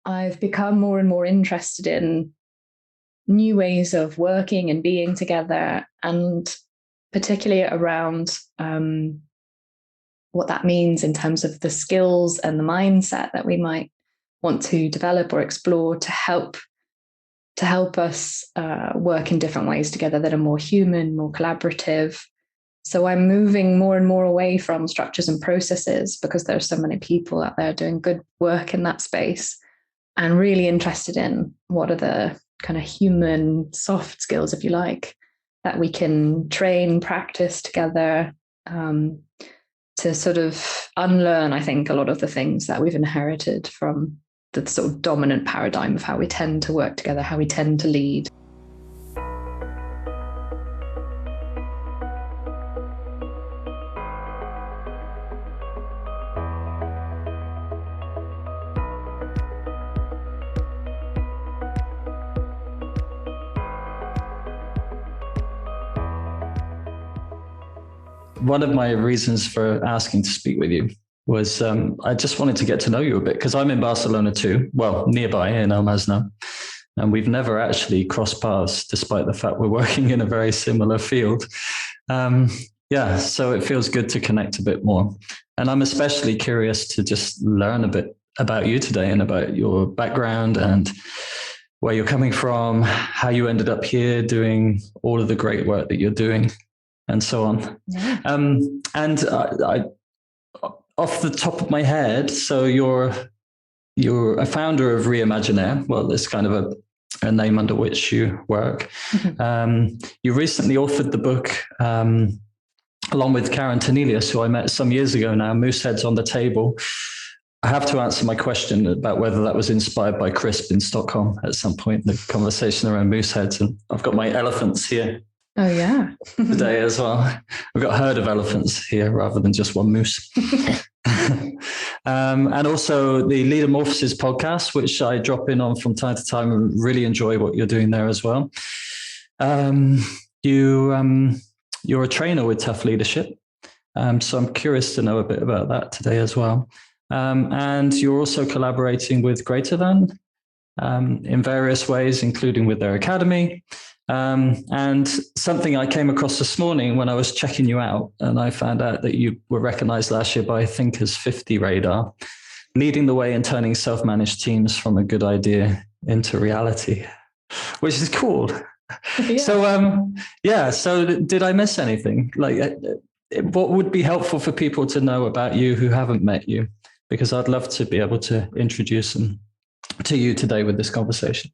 I've become more and more interested in new ways of working and being together, and particularly around what that means in terms of the skills and the mindset that we might want to develop or explore to help us work in different ways together that are more human, more collaborative. So I'm moving more and more away from structures and processes because there are so many people out there doing good work in that space, and really interested in what are the kind of human soft skills, if you like, that we can train, practice together to sort of unlearn, I think, a lot of the things that we've inherited from the sort of dominant paradigm of how we tend to work together, how we tend to lead. One of my reasons for asking to speak with you was I just wanted to get to know you a bit, because I'm in Barcelona too, well, nearby in El Masnou, and we've never actually crossed paths despite the fact we're working in a very similar field. So it feels good to connect a bit more. And I'm especially curious to just learn a bit about you today and about your background and where you're coming from, how you ended up here doing all of the great work that you're doing, and so on. Yeah. I off the top of my head, so you're a founder of Reimaginaire. Well, there's kind of a name under which you work. Mm-hmm. You recently authored the book along with Karin Tenelius, who I met some years ago now, Mooseheads on the Table. I have to answer my question about whether that was inspired by Crisp in Stockholm at some point in the conversation around Mooseheads. And I've got my elephants here. Oh, yeah. Today as well. I've got a herd of elephants here rather than just one moose. And also the Leadermorphosis podcast, which I drop in on from time to time and really enjoy what you're doing there as well. You're a trainer with Tuff Leadership. So I'm curious to know a bit about that today as well. And you're also collaborating with Greater Than in various ways, including with their academy. And something I came across this morning when I was checking you out, and I found out that you were recognized last year by Thinkers50 Radar, leading the way in turning self-managed teams from a good idea into reality, which is cool. Yeah. So did I miss anything? Like, what would be helpful for people to know about you who haven't met you? Because I'd love to be able to introduce them to you today with this conversation.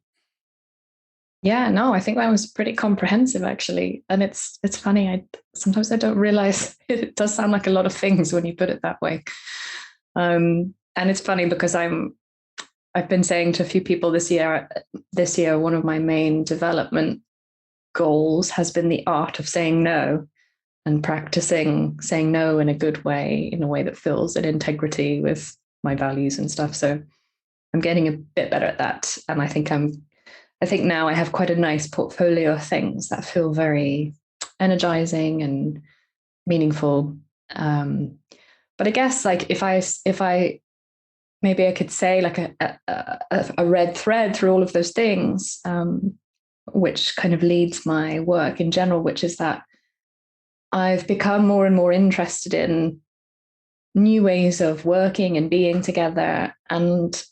Yeah, no, I think that was pretty comprehensive, actually. And it's funny. Sometimes I don't realize it does sound like a lot of things when you put it that way. And it's funny because I've been saying to a few people this year, one of my main development goals has been the art of saying no, and practicing saying no in a good way, in a way that feels in integrity with my values and stuff. So I'm getting a bit better at that. And I think now I have quite a nice portfolio of things that feel very energizing and meaningful. But I guess, like, if I maybe I could say like a red thread through all of those things, which kind of leads my work in general, which is that I've become more and more interested in new ways of working and being together, and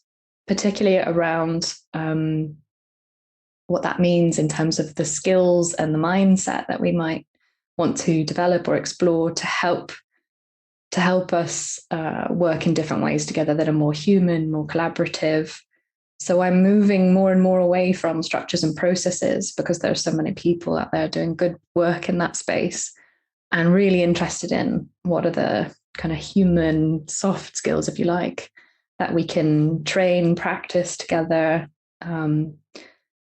particularly around what that means in terms of the skills and the mindset that we might want to develop or explore to help us work in different ways together that are more human, more collaborative. So I'm moving more and more away from structures and processes because there are so many people out there doing good work in that space, and really interested in what are the kind of human soft skills, if you like, that we can train, practice together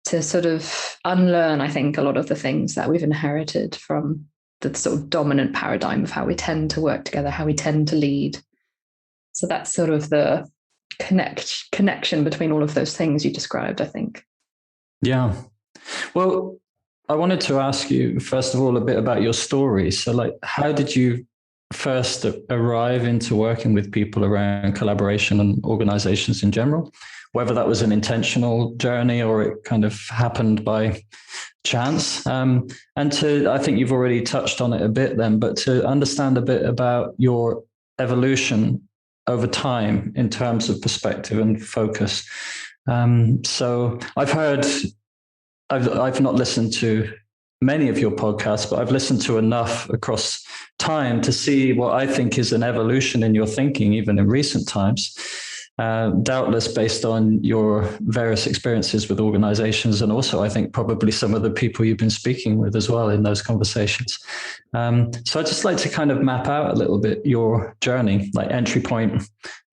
to sort of unlearn, I think, a lot of the things that we've inherited from the sort of dominant paradigm of how we tend to work together, how we tend to lead. So that's sort of the connection between all of those things you described, I think. Yeah. Well, I wanted to ask you, first of all, a bit about your story. So, like, how did you first arrive into working with people around collaboration and organizations in general? whether that was an intentional journey or it kind of happened by chance. And I think you've already touched on it a bit then, but to understand a bit about your evolution over time in terms of perspective and focus. So I've not listened to many of your podcasts, but I've listened to enough across time to see what I think is an evolution in your thinking, even in recent times, doubtless based on your various experiences with organizations, and also I think probably some of the people you've been speaking with as well in those conversations. So I'd just like to kind of map out a little bit your journey, like entry point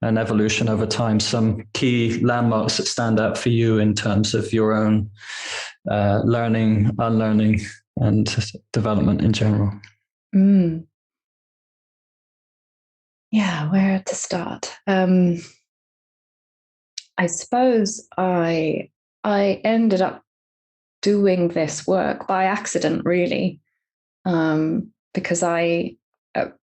and evolution over time, some key landmarks that stand out for you in terms of your own learning, unlearning, and development in general. Yeah, where to start? I suppose I ended up doing this work by accident, really, because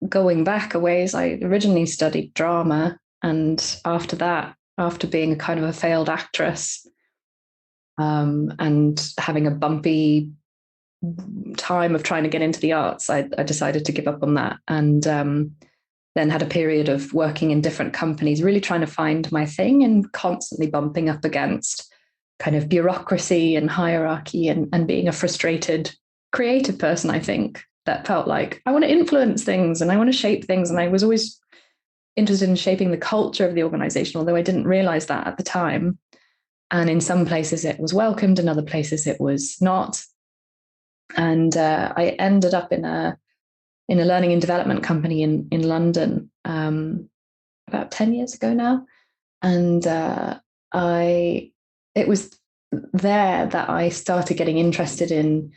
going back a ways, I originally studied drama, and after that, after being a kind of a failed actress, and having a bumpy time of trying to get into the arts, I decided to give up on that, and then had a period of working in different companies, really trying to find my thing and constantly bumping up against kind of bureaucracy and hierarchy and being a frustrated creative person, I think, that felt like I want to influence things and I want to shape things. And I was always interested in shaping the culture of the organization, although I didn't realize that at the time. And in some places it was welcomed, in other places it was not. And I ended up in a learning and development company in London about 10 years ago now. And it was there that I started getting interested in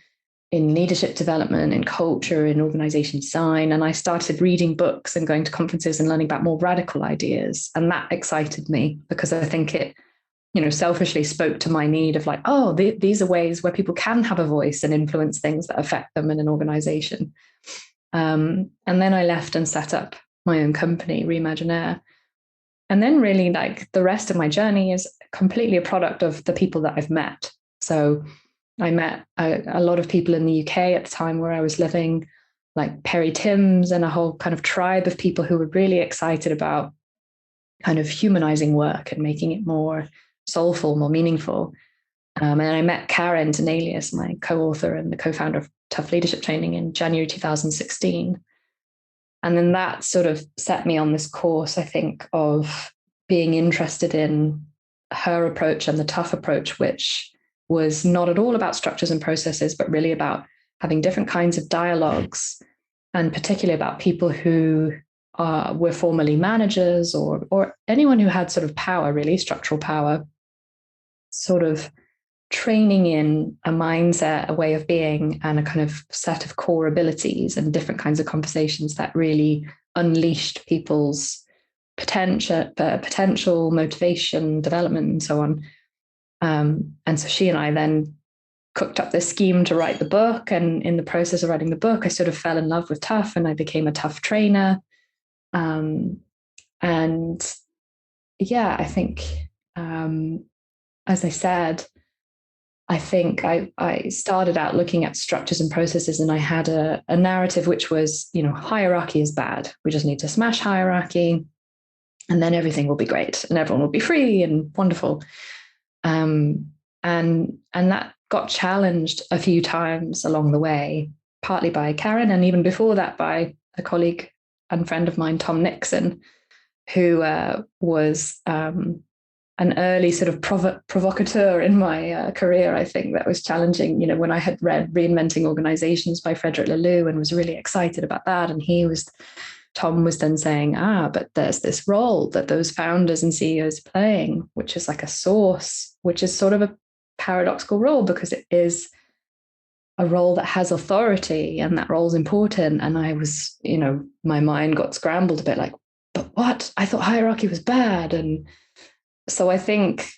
leadership development, in culture, in organization design. And I started reading books and going to conferences and learning about more radical ideas. And that excited me because I think it, selfishly spoke to my need of like, these are ways where people can have a voice and influence things that affect them in an organization. And then I left and set up my own company, Reimaginaire. And then really like the rest of my journey is completely a product of the people that I've met. So I met a lot of people in the UK at the time where I was living, like Perry Timms and a whole kind of tribe of people who were really excited about kind of humanizing work and making it more soulful, more meaningful. And I met Karin Tenelius, my co-author and the co-founder of Tuff Leadership training, in January 2016. And then that sort of set me on this course, I think, of being interested in her approach and the Tuff approach, which was not at all about structures and processes, but really about having different kinds of dialogues, and particularly about people who were formerly managers or anyone who had sort of power, really structural power, sort of training in a mindset, a way of being, and a kind of set of core abilities and different kinds of conversations that really unleashed people's potential, motivation, development, and so on. And so she and I then cooked up this scheme to write the book. And in the process of writing the book, I sort of fell in love with Tuff and I became a Tuff trainer. And yeah, I think, as I said, I think I started out looking at structures and processes, and I had a narrative which was, hierarchy is bad. We just need to smash hierarchy and then everything will be great and everyone will be free and wonderful. And that got challenged a few times along the way, partly by Karin, and even before that by a colleague and friend of mine, Tom Nixon, who was an early sort of provocateur in my career, I think, that was challenging, when I had read Reinventing Organizations by Frederick Laloux and was really excited about that. And Tom was then saying, but there's this role that those founders and CEOs are playing, which is like a source, which is sort of a paradoxical role because it is a role that has authority and that role is important. And I was, my mind got scrambled a bit like, but what? I thought hierarchy was bad. And so I think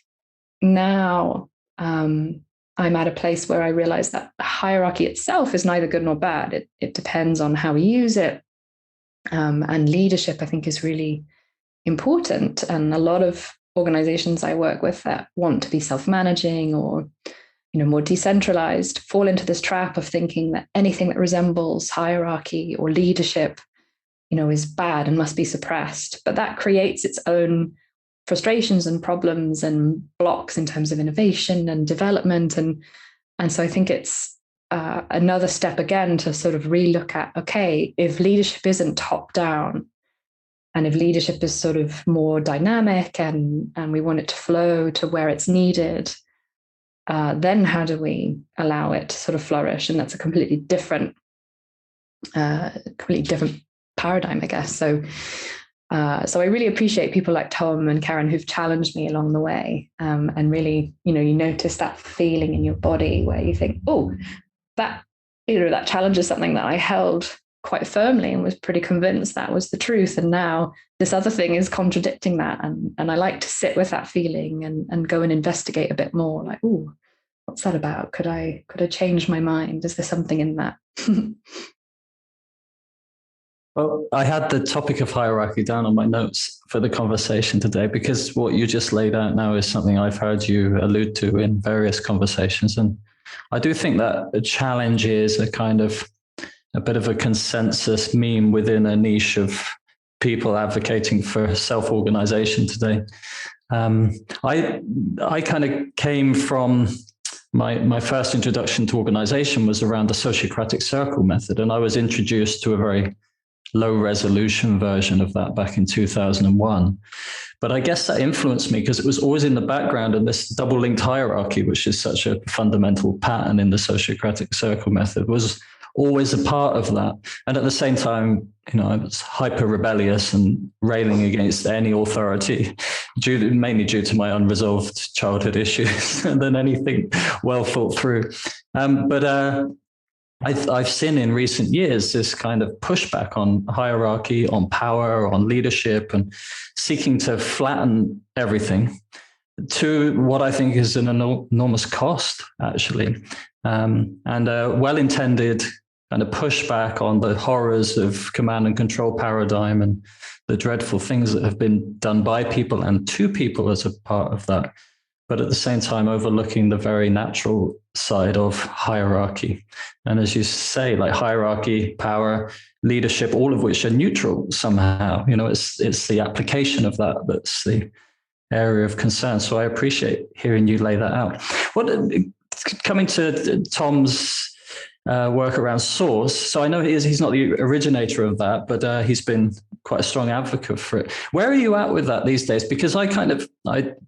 now I'm at a place where I realize that hierarchy itself is neither good nor bad. It depends on how we use it. And leadership, I think, is really important. And a lot of organizations I work with that want to be self-managing or, more decentralized fall into this trap of thinking that anything that resembles hierarchy or leadership, is bad and must be suppressed. But that creates its own frustrations and problems and blocks in terms of innovation and development. And so I think it's another step again to sort of relook at, okay, if leadership isn't top down, and if leadership is sort of more dynamic and we want it to flow to where it's needed, then how do we allow it to sort of flourish? And that's a completely different paradigm, I guess. So I really appreciate people like Tom and Karin who've challenged me along the way, and really, you notice that feeling in your body where you think, oh, that challenges something that I held quite firmly and was pretty convinced that was the truth. And now this other thing is contradicting that. And I like to sit with that feeling and go and investigate a bit more, like, oh, what's that about? Could I change my mind? Is there something in that? Well, I had the topic of hierarchy down on my notes for the conversation today, because what you just laid out now is something I've heard you allude to in various conversations. And I do think that the challenge is a bit of a consensus meme within a niche of people advocating for self-organization today. I kind of came from my first introduction to organization was around the Sociocratic circle method. And I was introduced to a very low resolution version of that back in 2001. But I guess that influenced me because it was always in the background, and this double linked hierarchy, which is such a fundamental pattern in the Sociocratic circle method, was always a part of that. And at the same time, I was hyper rebellious and railing against any authority, mainly due to my unresolved childhood issues than anything well thought through. But I've seen in recent years this kind of pushback on hierarchy, on power, on leadership, and seeking to flatten everything to what I think is an enormous cost, actually, and a well-intended kind of pushback on the horrors of command and control paradigm and the dreadful things that have been done by people and to people as a part of that. But at the same time, overlooking the very natural side of hierarchy. And as you say, like hierarchy, power, leadership, all of which are neutral somehow. It's the application of that that's the area of concern. So I appreciate hearing you lay that out. Coming to Tom's work around source. So I know he's not the originator of that, but he's been quite a strong advocate for it. Where are you at with that these days? Because I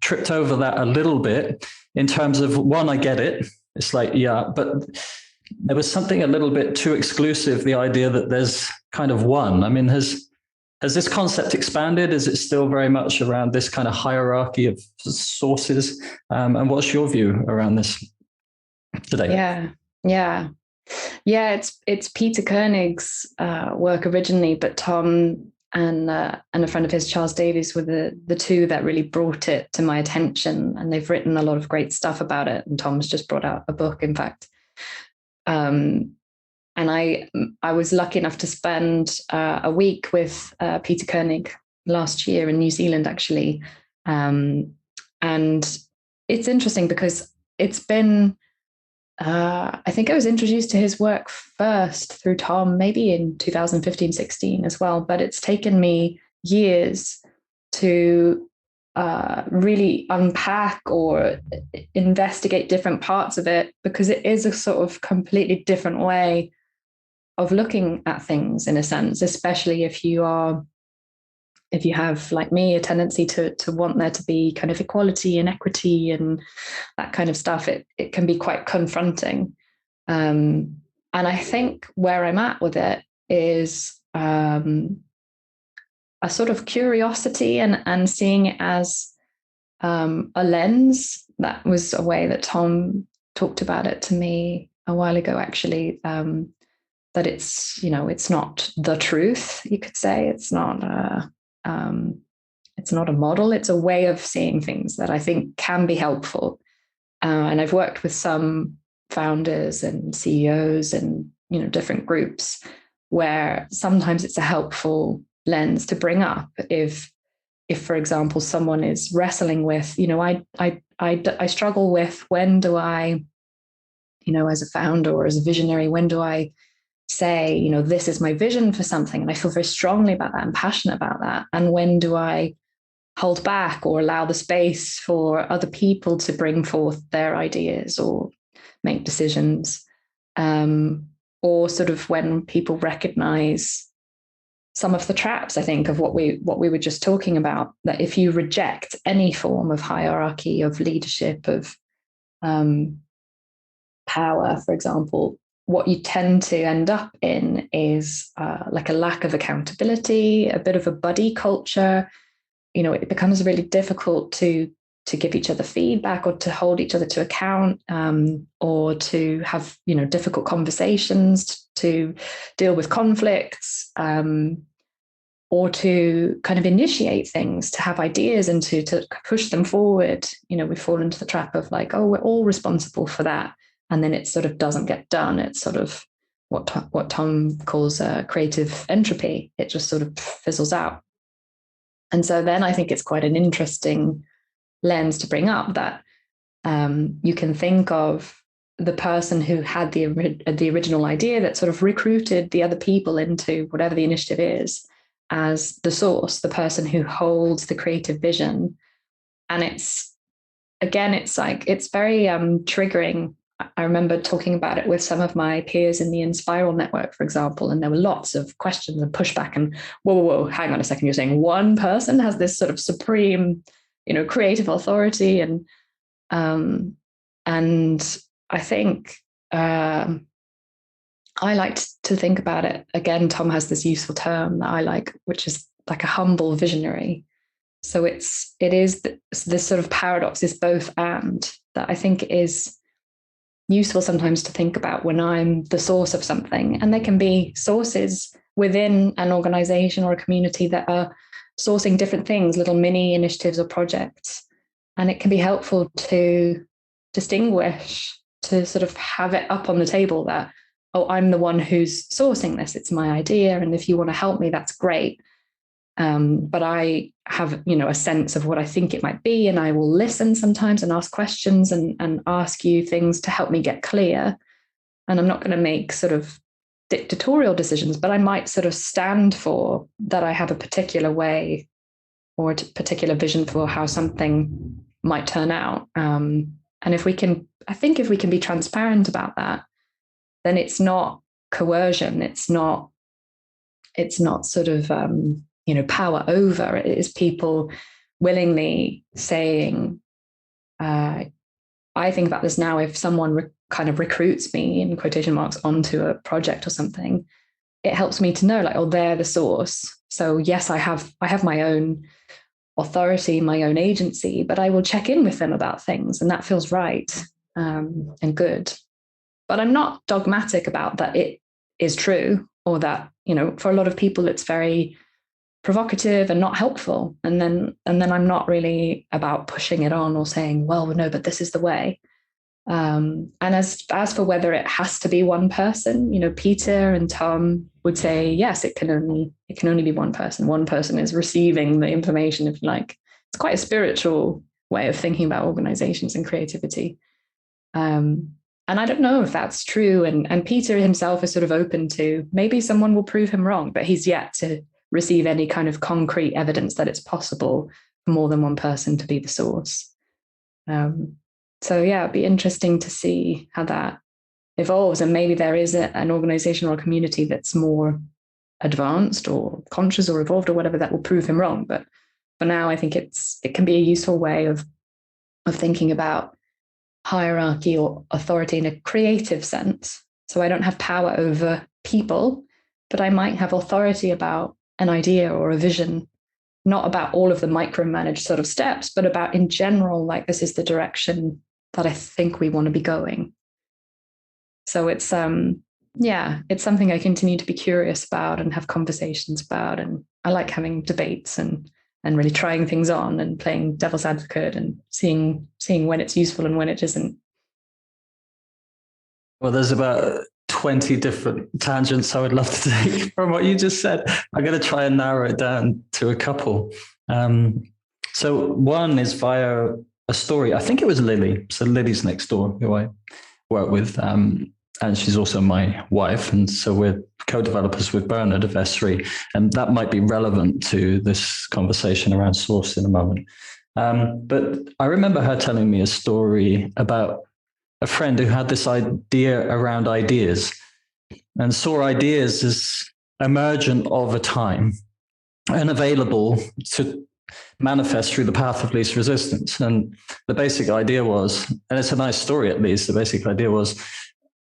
tripped over that a little bit in terms of, one, I get it. It's like, yeah, but there was something a little bit too exclusive, the idea that there's kind of one. I mean, has this concept expanded? Is it still very much around this kind of hierarchy of sources? And what's your view around this today? Yeah. It's Peter Koenig's work originally, but Tom and a friend of his, Charles Davies, were the two that really brought it to my attention, and they've written a lot of great stuff about it. And Tom's just brought out a book, in fact. And I was lucky enough to spend a week with Peter Koenig last year in New Zealand, actually. And it's interesting because it's been, I think I was introduced to his work first through Tom, maybe in 2015-16 as well. But it's taken me years to really unpack or investigate different parts of it, because it is a sort of completely different way of looking at things, in a sense, especially if you have, like me, a tendency to want there to be kind of equality and equity and that kind of stuff. It can be quite confronting. And I think where I'm at with it is a sort of curiosity and seeing it as a lens. That was a way that Tom talked about it to me a while ago, actually, that it's not the truth, you could say. It's not a model. It's a way of seeing things that I think can be helpful. And I've worked with some founders and CEOs and different groups where sometimes it's a helpful lens to bring up if if, for example, someone is wrestling with, I struggle with, when do I, as a founder or as a visionary, when do I say, this is my vision for something, and I feel very strongly about that and passionate about that, and when do I hold back or allow the space for other people to bring forth their ideas or make decisions, or sort of when people recognize some of the traps, I think, of what we were just talking about, that if you reject any form of hierarchy, of leadership, of power, for example, what you tend to end up in is like a lack of accountability, a bit of a buddy culture. It becomes really difficult to give each other feedback, or to hold each other to account, or to have, difficult conversations, to deal with conflicts, or to kind of initiate things, to have ideas and to push them forward. We fall into the trap of like, oh, we're all responsible for that. And then it sort of doesn't get done. It's sort of what Tom calls creative entropy. It just sort of fizzles out. And so then I think it's quite an interesting lens to bring up, that you can think of the person who had the original idea that sort of recruited the other people into whatever the initiative is, as the source, the person who holds the creative vision. And it's like, it's very triggering. I remember talking about it with some of my peers in the Inspiral network, for example, and there were lots of questions and pushback and, whoa, hang on a second, you're saying one person has this sort of supreme, creative authority? And I think I like to think about it, again, Tom has this useful term that I like, which is like a humble visionary. So it is this sort of paradox, is both and, that I think is useful sometimes to think about when I'm the source of something. And there can be sources within an organization or a community that are sourcing different things, little mini initiatives or projects. And it can be helpful to distinguish, to sort of have it up on the table that, oh, I'm the one who's sourcing this. It's my idea. And if you want to help me, that's great. But I have, a sense of what I think it might be, and I will listen sometimes and ask questions and ask you things to help me get clear. And I'm not going to make sort of dictatorial decisions, but I might sort of stand for that. I have a particular way or a particular vision for how something might turn out. And if we can be transparent about that, then it's not coercion. It's not sort of, power over. It is people willingly saying, I think about this now, if someone kind of recruits me, in quotation marks, onto a project or something, it helps me to know, like, oh, they're the source. So yes, I have my own authority, my own agency, but I will check in with them about things, and that feels right and good. But I'm not dogmatic about that it is true, or that, for a lot of people it's very provocative and not helpful. And then I'm not really about pushing it on or saying, well, no, but this is the way. And as for whether it has to be one person, Peter and Tom would say, yes, it can only be one person. One person is receiving the information, if you like. It's quite a spiritual way of thinking about organizations and creativity. And I don't know if that's true. And Peter himself is sort of open to, maybe someone will prove him wrong, but he's yet to receive any kind of concrete evidence that it's possible for more than one person to be the source. So yeah, it'd be interesting to see how that evolves. And maybe there is an organization or a community that's more advanced or conscious or evolved or whatever that will prove him wrong. But for now, I think it can be a useful way of thinking about hierarchy or authority in a creative sense. So I don't have power over people, but I might have authority about an idea or a vision, not about all of the micromanaged sort of steps, but about in general, like, this is the direction that I think we want to be going. So it's something I continue to be curious about and have conversations about. And I like having debates and really trying things on and playing devil's advocate and seeing when it's useful and when it isn't. Well, there's about 20 different tangents I would love to take from what you just said. I'm going to try and narrow it down to a couple. So one is via a story. I think it was Lily. So Lily's next door, who I work with. And she's also my wife. And so we're co-developers with Bernard of S3. And that might be relevant to this conversation around source in a moment. But I remember her telling me a story about a friend who had this idea around ideas and saw ideas as emergent of a time and available to manifest through the path of least resistance. And the basic idea was, and it's a nice story at least, the basic idea was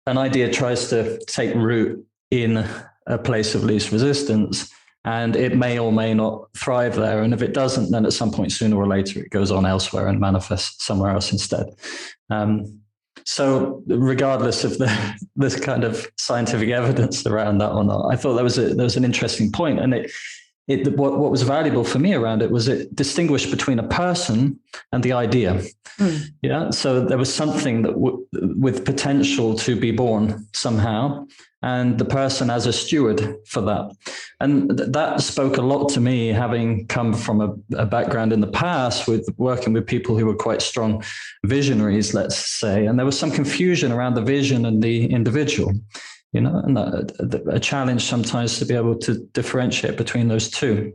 an idea tries to take root in a place of least resistance, and it may or may not thrive there. And if it doesn't, then at some point, sooner or later, it goes on elsewhere and manifests somewhere else instead. So regardless of this kind of scientific evidence around that or not, I thought there was an interesting point. And what was valuable for me around it was it distinguished between a person and the idea. Yeah. So there was something that with potential to be born somehow, and the person as a steward for that. And that spoke a lot to me, having come from a background in the past with working with people who were quite strong visionaries, let's say. And there was some confusion around the vision and the individual, and a challenge sometimes to be able to differentiate between those two.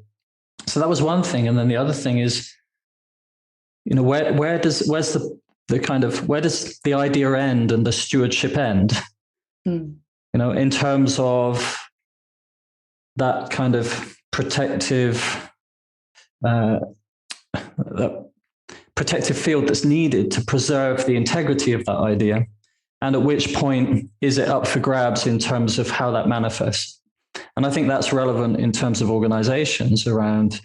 So that was one thing. And then the other thing is, where does the idea end and the stewardship end? In terms of that kind of protective field that's needed to preserve the integrity of that idea. And at which point is it up for grabs in terms of how that manifests? And I think that's relevant in terms of organizations around,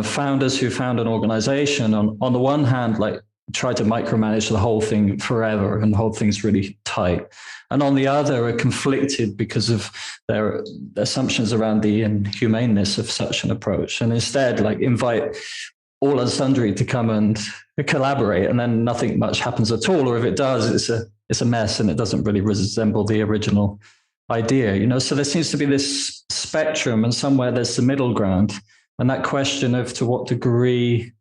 founders who found an organization on the one hand, like try to micromanage the whole thing forever and the whole thing's really tight. And on the other are conflicted because of their assumptions around the inhumaneness of such an approach. And instead, like, invite all and sundry to come and collaborate, and then nothing much happens at all. Or if it does, it's a mess and it doesn't really resemble the original idea. So there seems to be this spectrum, and somewhere there's the middle ground. And that question of to what degree,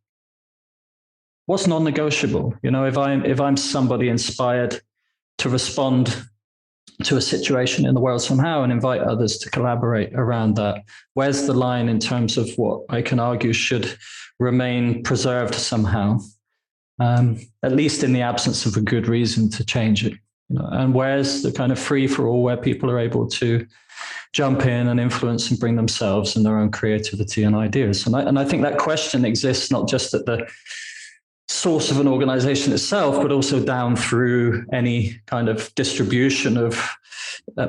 what's non-negotiable? If I'm somebody inspired to respond to a situation in the world somehow and invite others to collaborate around that, where's the line in terms of what I can argue should remain preserved somehow, at least in the absence of a good reason to change it? And where's the kind of free for all, where people are able to jump in and influence and bring themselves and their own creativity and ideas? And I think that question exists not just at the source of an organization itself, but also down through any kind of distribution of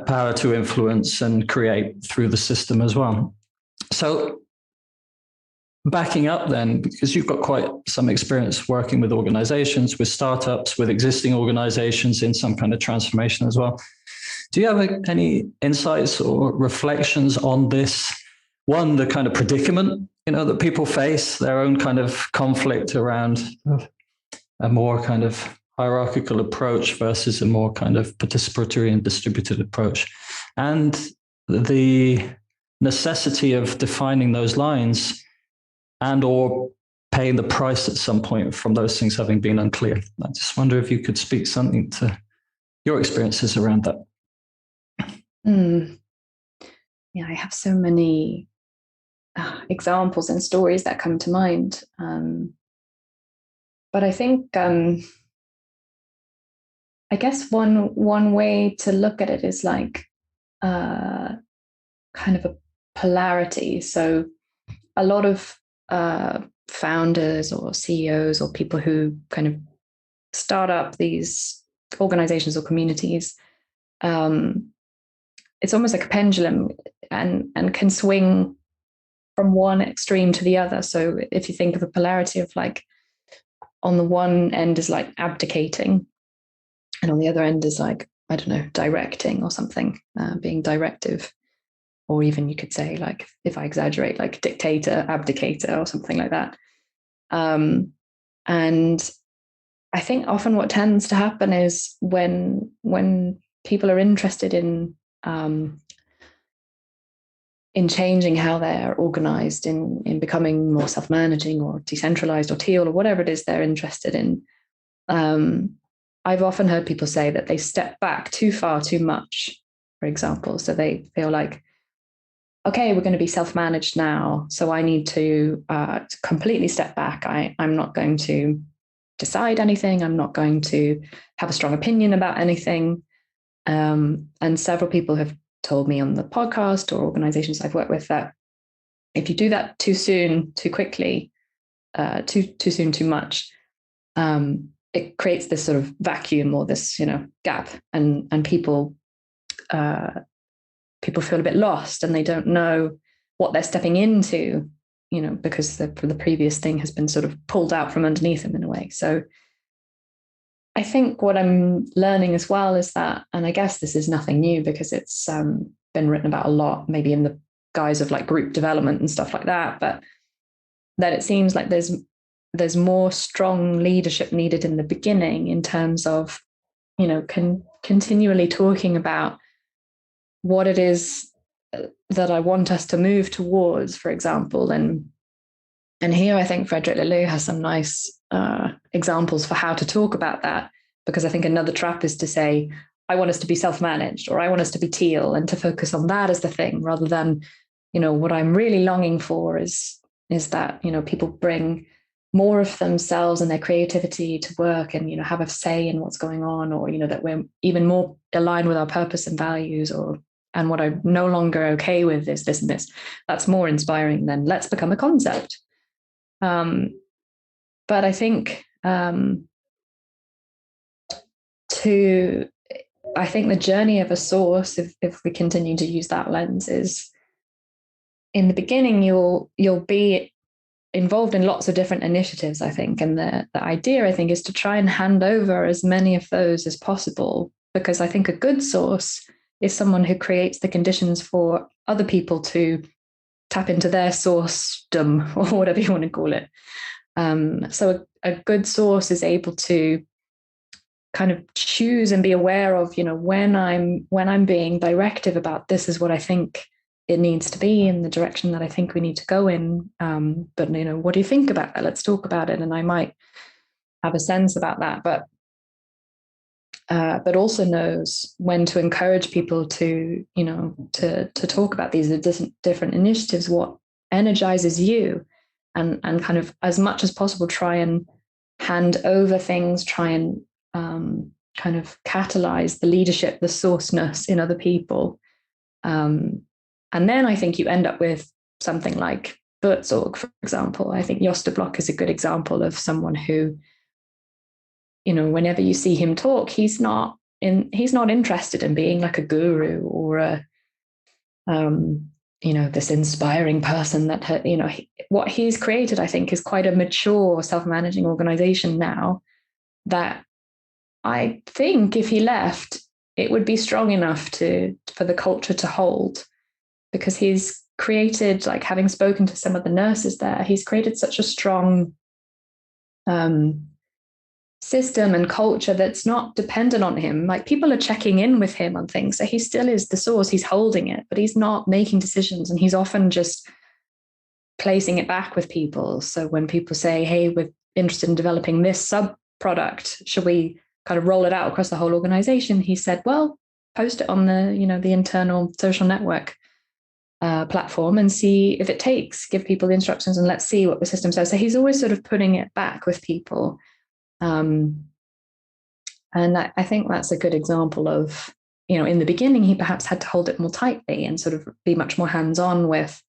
power to influence and create through the system as well. So backing up then, because you've got quite some experience working with organizations, with startups, with existing organizations in some kind of transformation as well. Do you have any insights or reflections on this? One, the kind of predicament, that people face, their own kind of conflict around a more kind of hierarchical approach versus a more kind of participatory and distributed approach, and the necessity of defining those lines and or paying the price at some point from those things having been unclear. I just wonder if you could speak something to your experiences around that. Yeah, I have so many examples and stories that come to mind. But I think, I guess one way to look at it is like kind of a polarity. So a lot of founders or CEOs or people who kind of start up these organizations or communities, it's almost like a pendulum and can swing from one extreme to the other. So if you think of a polarity of like, on the one end is like abdicating, and on the other end is like, I don't know, directing or something, being directive. Or even you could say, like, if I exaggerate, like dictator, abdicator, or something like that. And I think often what tends to happen is when people are interested in in changing how they're organized, in becoming more self-managing or decentralized or teal or whatever it is they're interested in. I've often heard people say that they step back too far, too much, for example. So they feel like, okay, we're going to be self-managed now, so I need to completely step back. I'm not going to decide anything. I'm not going to have a strong opinion about anything. And several people have told me on the podcast or organizations I've worked with that if you do that too soon, too quickly, too soon, too much, it creates this sort of vacuum or this, gap, and people feel a bit lost and they don't know what they're stepping into, because the previous thing has been sort of pulled out from underneath them in a way. So I think what I'm learning as well is that, and I guess this is nothing new because it's been written about a lot, maybe in the guise of like group development and stuff like that, but that it seems like there's more strong leadership needed in the beginning in terms of, continually talking about what it is that I want us to move towards, for example. And here I think Frederick Laloux has some nice examples for how to talk about that, because I think another trap is to say, I want us to be self-managed, or I want us to be teal, and to focus on that as the thing, rather than, what I'm really longing for is that, people bring more of themselves and their creativity to work and, have a say in what's going on, or, that we're even more aligned with our purpose and values, and what I'm no longer okay with is this and this. That's more inspiring than let's become a concept. But I think I think the journey of a source, if we continue to use that lens, is in the beginning you'll be involved in lots of different initiatives, I think. And the idea, I think, is to try and hand over as many of those as possible, because I think a good source is someone who creates the conditions for other people to tap into their sourcedom, or whatever you want to call it. So a good source is able to kind of choose and be aware of, when I'm being directive about this is what I think it needs to be, in the direction that I think we need to go in. But what do you think about that? Let's talk about it. And I might have a sense about that, but also knows when to encourage people to, to talk about these different initiatives, what energizes you, and kind of as much as possible try and hand over things, try and kind of catalyze the leadership, the sourceness in other people. And then I think you end up with something like Buurtzorg, for example. I think Jos de Blok is a good example of someone who, whenever you see him talk, he's not interested in being like a guru or this inspiring person that, what he's created, I think, is quite a mature self-managing organization now that I think if he left, it would be strong enough for the culture to hold, because he's created, like, having spoken to some of the nurses there, he's created such a strong system and culture that's not dependent on him. Like, people are checking in with him on things. So he still is the source, he's holding it, but he's not making decisions. And he's often just placing it back with people. So when people say, hey, we're interested in developing this sub product, should we kind of roll it out across the whole organization? He said, well, post it on the internal social network platform and see if it takes, give people the instructions and let's see what the system says. So he's always sort of putting it back with people. And I think that's a good example of, in the beginning, he perhaps had to hold it more tightly and sort of be much more hands-on with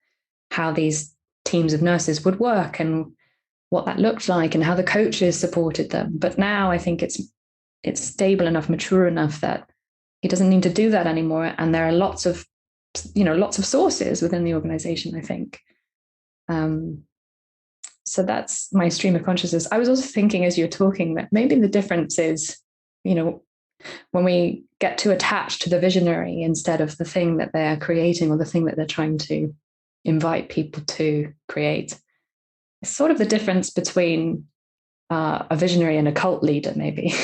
how these teams of nurses would work and what that looked like and how the coaches supported them. But now I think it's stable enough, mature enough that he doesn't need to do that anymore. And there are lots of sources within the organization, I think. So that's my stream of consciousness. I was also thinking as you're talking that maybe the difference is, when we get too attached to the visionary instead of the thing that they're creating or the thing that they're trying to invite people to create. It's sort of the difference between a visionary and a cult leader, maybe.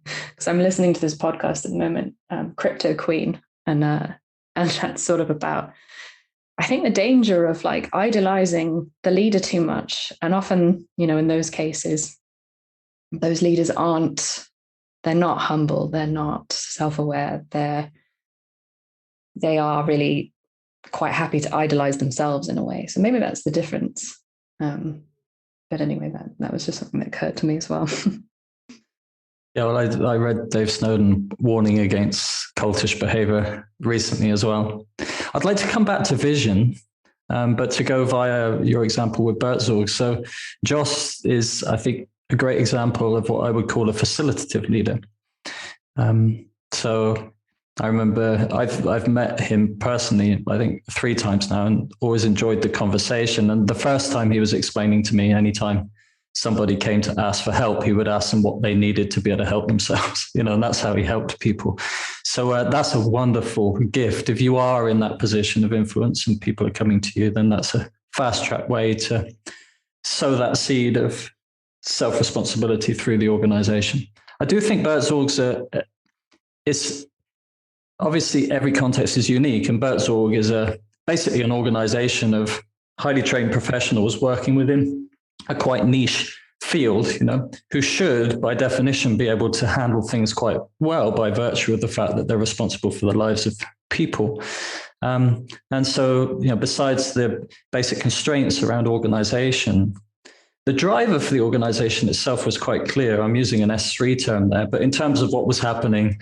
Because I'm listening to this podcast at the moment, Crypto Queen, and that's sort of about, I think the danger of like idolizing the leader too much, and often, in those cases, those leaders they're not humble, they're not self-aware, they are really quite happy to idolize themselves in a way. So maybe that's the difference. But anyway, that was just something that occurred to me as well. Yeah, well, I read Dave Snowden warning against cultish behavior recently as well. I'd like to come back to vision, but to go via your example with Buurtzorg. So Jos is, I think, a great example of what I would call a facilitative leader. So I remember I've met him personally, I think 3 times now, and always enjoyed the conversation. And the first time he was explaining to me, anytime somebody came to ask for help, he would ask them what they needed to be able to help themselves, and that's how he helped people. So that's a wonderful gift. If you are in that position of influence and people are coming to you, then that's a fast track way to sow that seed of self-responsibility through the organization. I do think Buurtzorg's it's obviously every context is unique, and Buurtzorg is basically an organization of highly trained professionals working within a quite niche field, who should, by definition, be able to handle things quite well by virtue of the fact that they're responsible for the lives of people. And so, besides the basic constraints around organization, the driver for the organization itself was quite clear. I'm using an S3 term there, but in terms of what was happening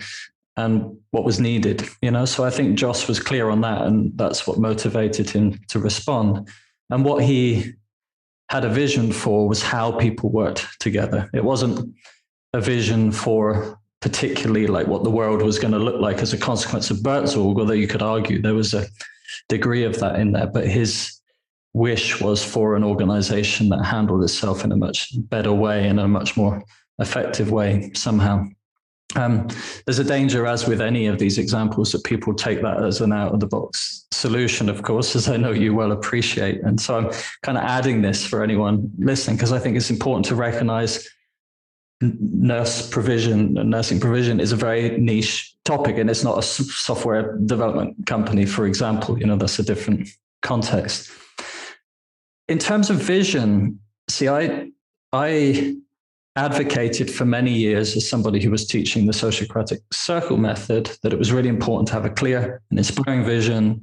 and what was needed, so I think Jos was clear on that, and that's what motivated him to respond. And what he had a vision for was how people worked together. It wasn't a vision for particularly like what the world was going to look like as a consequence of Buurtzorg, although you could argue there was a degree of that in there. But his wish was for an organization that handled itself in a much better way, in a much more effective way somehow. There's a danger, as with any of these examples, that people take that as an out-of-the-box solution, of course, as I know you well appreciate. And so I'm kind of adding this for anyone listening, because I think it's important to recognize nursing provision is a very niche topic, and it's not a software development company, for example. That's a different context. In terms of vision, see, I advocated for many years as somebody who was teaching the Socratic circle method that it was really important to have a clear and inspiring vision,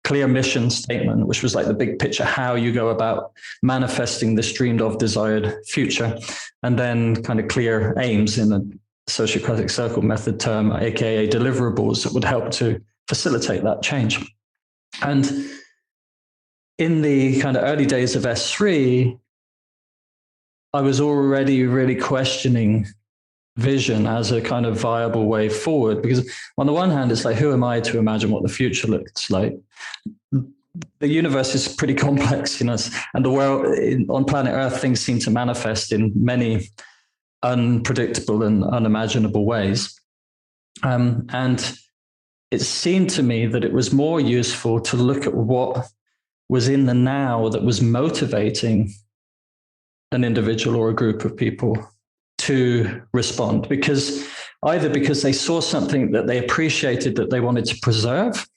clear mission statement, which was like the big picture, how you go about manifesting this dreamed of desired future, and then kind of clear aims in a Socratic circle method term, aka deliverables that would help to facilitate that change. And in the kind of early days of S3, I was already really questioning vision as a kind of viable way forward, because on the one hand, it's like, who am I to imagine what the future looks like? The universe is pretty complex, and the world on planet Earth, things seem to manifest in many unpredictable and unimaginable ways. And it seemed to me that it was more useful to look at what was in the now that was motivating an individual or a group of people to respond, because they saw something that they appreciated, that they wanted to preserve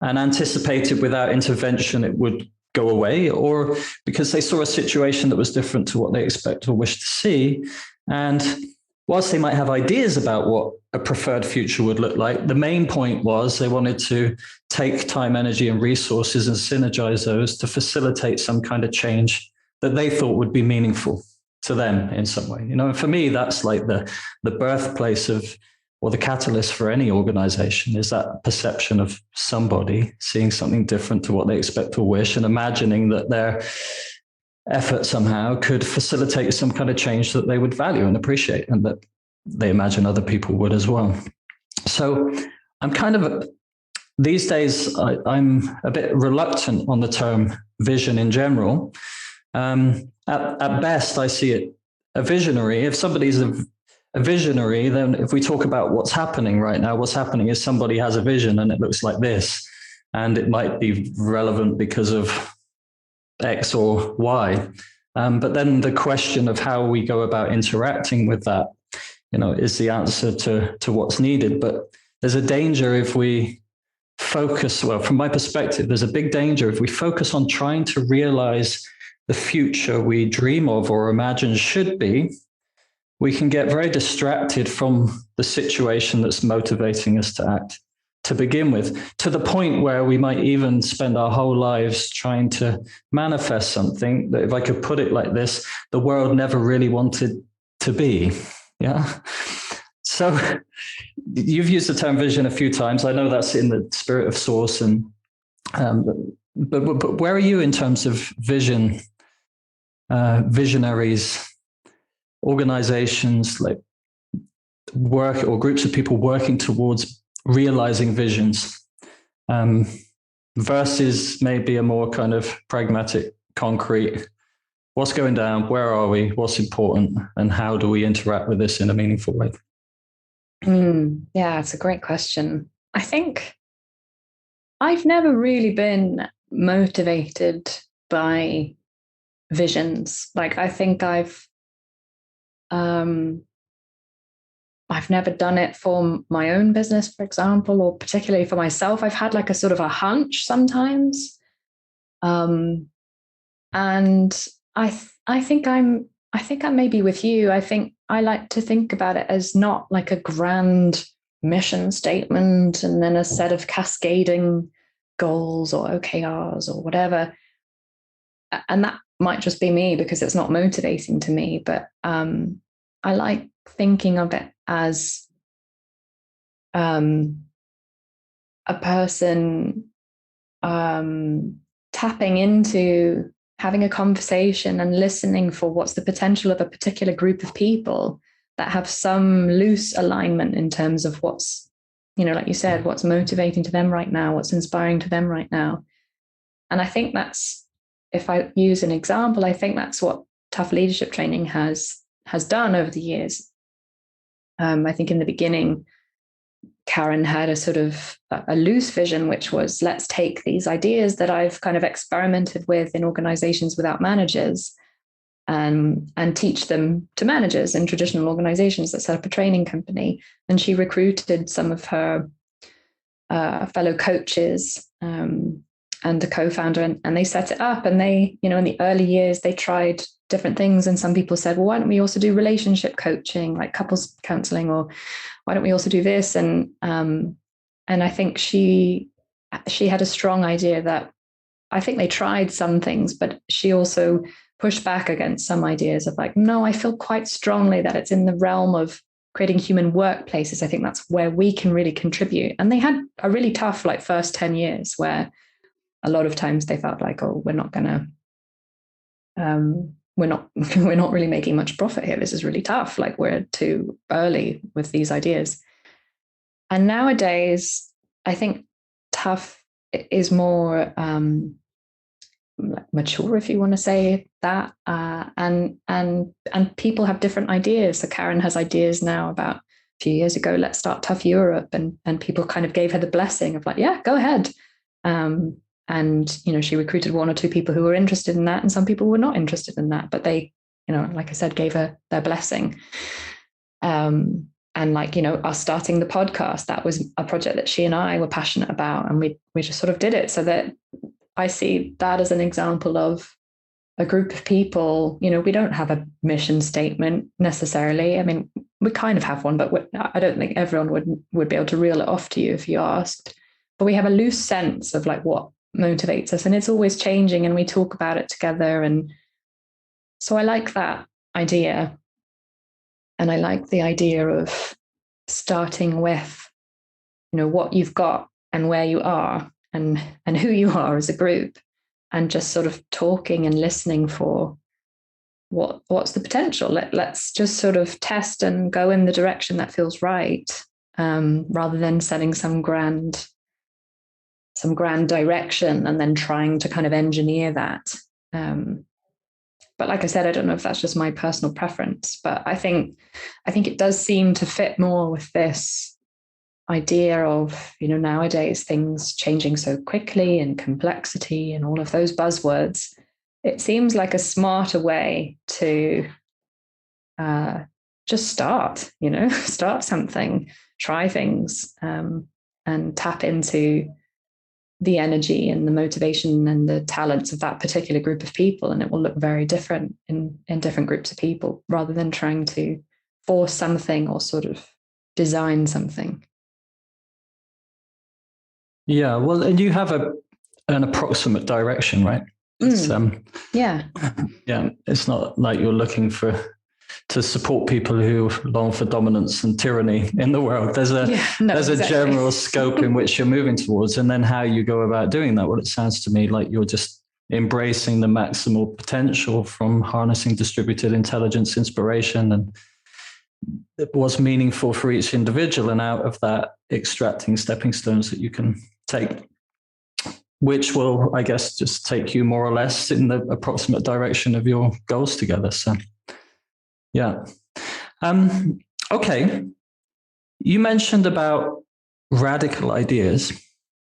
and anticipated without intervention it would go away, or because they saw a situation that was different to what they expect or wish to see. And whilst they might have ideas about what a preferred future would look like, the main point was they wanted to take time, energy, and resources and synergize those to facilitate some kind of change that they thought would be meaningful to them in some way. And for me, that's like the birthplace of, or the catalyst for any organization, is that perception of somebody seeing something different to what they expect or wish, and imagining that their effort somehow could facilitate some kind of change that they would value and appreciate, and that they imagine other people would as well. So I'm kind of, these days, I'm a bit reluctant on the term vision in general. At best, I see it a visionary. If somebody's a visionary, then if we talk about what's happening right now, what's happening is somebody has a vision and it looks like this, and it might be relevant because of X or Y. But then the question of how we go about interacting with that, is the answer to what's needed. But there's a danger if we focus, well, from my perspective, there's a big danger if we focus on trying to realize the future we dream of or imagine should be, we can get very distracted from the situation that's motivating us to act to begin with, to the point where we might even spend our whole lives trying to manifest something that, if I could put it like this, the world never really wanted to be. Yeah. So you've used the term vision a few times. I know that's in the spirit of Source, and but where are you in terms of vision, visionaries, organizations, like work or groups of people working towards realizing visions, versus maybe a more kind of pragmatic, concrete, what's going down, where are we, what's important, and how do we interact with this in a meaningful way? Yeah, it's a great question. I think I've never really been motivated by visions. Like, I think I've never done it for my own business, for example, or particularly for myself. I've had like a sort of a hunch sometimes. And I think I'm maybe with you. I think I like to think about it as not like a grand mission statement and then a set of cascading goals or OKRs or whatever. And that might just be me because it's not motivating to me. But I like thinking of it as a person tapping into having a conversation and listening for what's the potential of a particular group of people that have some loose alignment in terms of what's, like you said, what's motivating to them right now, what's inspiring to them right now. And I think that's, if I use an example, I think that's what Tuff Leadership training has done over the years. I think in the beginning, Karin had a sort of a loose vision, which was, let's take these ideas that I've kind of experimented with in organizations without managers and teach them to managers in traditional organizations that set up a training company. And she recruited some of her fellow coaches and the co-founder, and they set it up. And they, in the early years, they tried different things. And some people said, well, why don't we also do relationship coaching, like couples counseling, or why don't we also do this? And I think she had a strong idea that, I think they tried some things, but she also pushed back against some ideas of like, no, I feel quite strongly that it's in the realm of creating human workplaces. I think that's where we can really contribute. And they had a really tough like first 10 years where a lot of times they felt like, oh, we're not really making much profit here. This is really tough. Like, we're too early with these ideas. And nowadays, I think Tuff is more mature, if you want to say that. And people have different ideas. So Karin has ideas now about a few years ago, let's start Tuff Europe. And people kind of gave her the blessing of like, yeah, go ahead. And, she recruited one or two people who were interested in that, and some people were not interested in that, but they, like I said, gave her their blessing. And like, us starting the podcast, that was a project that she and I were passionate about, and we just sort of did it. So that I see that as an example of a group of people. We don't have a mission statement necessarily. I mean, we kind of have one, but I don't think everyone would be able to reel it off to you if you asked. But we have a loose sense of like what motivates us, and it's always changing, and we talk about it together. And so I like that idea. And I like the idea of starting with, what you've got and where you are and who you are as a group, and just sort of talking and listening for what's the potential. Let's just sort of test and go in the direction that feels right, rather than setting some grand direction and then trying to kind of engineer that. But like I said, I don't know if that's just my personal preference, but I think it does seem to fit more with this idea of, nowadays things changing so quickly and complexity and all of those buzzwords. It seems like a smarter way to just start, start something, try things, and tap into the energy and the motivation and the talents of that particular group of people, and it will look very different in different groups of people, rather than trying to force something or sort of design something. Yeah, well, and you have an approximate direction, right? It's, yeah. It's not like you're looking to support people who long for dominance and tyranny in the world. There's a general scope in which you're moving towards, and then how you go about doing that. Well, it sounds to me like you're just embracing the maximal potential from harnessing distributed intelligence, inspiration, and it was meaningful for each individual, and out of that extracting stepping stones that you can take, which will, I guess, just take you more or less in the approximate direction of your goals together. So, yeah. Okay. You mentioned about radical ideas,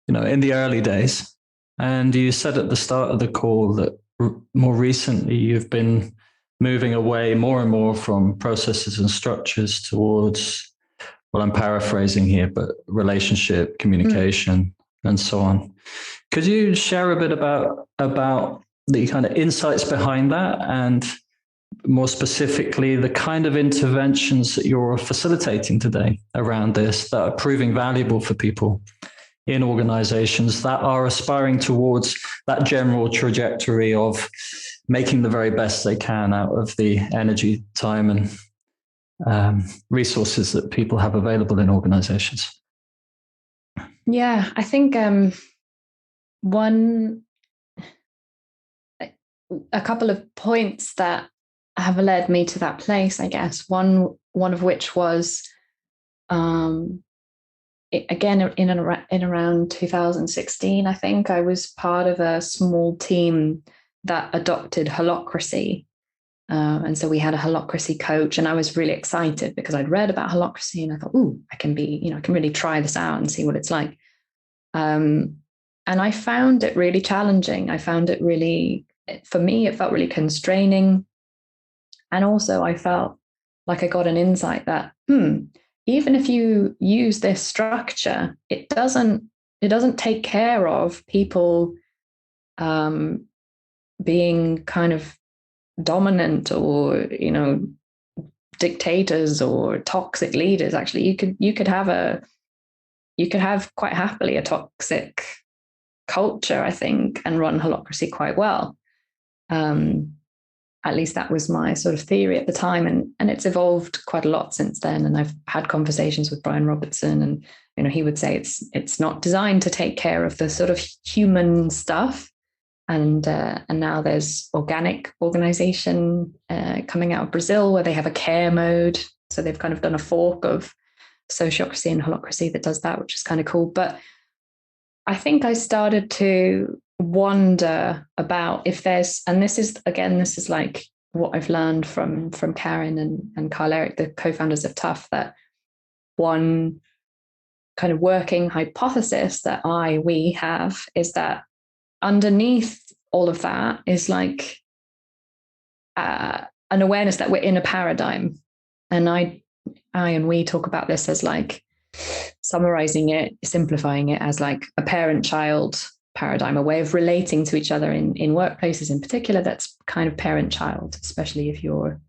in the early days, and you said at the start of the call that more recently you've been moving away more and more from processes and structures towards, well, I'm paraphrasing here, but relationship, communication, and so on. Could you share a bit about the kind of insights behind that, and more specifically, the kind of interventions that you're facilitating today around this that are proving valuable for people in organizations that are aspiring towards that general trajectory of making the very best they can out of the energy, time, and resources that people have available in organizations? Yeah, I think a couple of points that have led me to that place, I guess. One of which was, again, in around 2016, I think I was part of a small team that adopted holacracy. And so we had a holacracy coach, and I was really excited because I'd read about holacracy, and I thought, I can really try this out and see what it's like. And I found it really challenging. I found it really, for me, it felt really constraining. And also I felt like I got an insight that, even if you use this structure, it doesn't take care of people being kind of dominant or, dictators or toxic leaders. Actually, you could have quite happily a toxic culture, I think, and run holacracy quite well. At least that was my sort of theory at the time, and it's evolved quite a lot since then. And I've had conversations with Brian Robertson, and he would say it's not designed to take care of the sort of human stuff. And now there's organic organization coming out of Brazil where they have a care mode. So they've kind of done a fork of sociocracy and holacracy that does that, which is kind of cool. But I think I started to wonder about if there's, and this is like what I've learned from Karin and Carl Eric, the co-founders of Tuff, that one kind of working hypothesis that we have is that underneath all of that is like an awareness that we're in a paradigm. And I and we talk about this as like summarizing it, simplifying it as like a parent-child paradigm, a way of relating to each other in workplaces in particular. That's kind of parent-child, especially if you're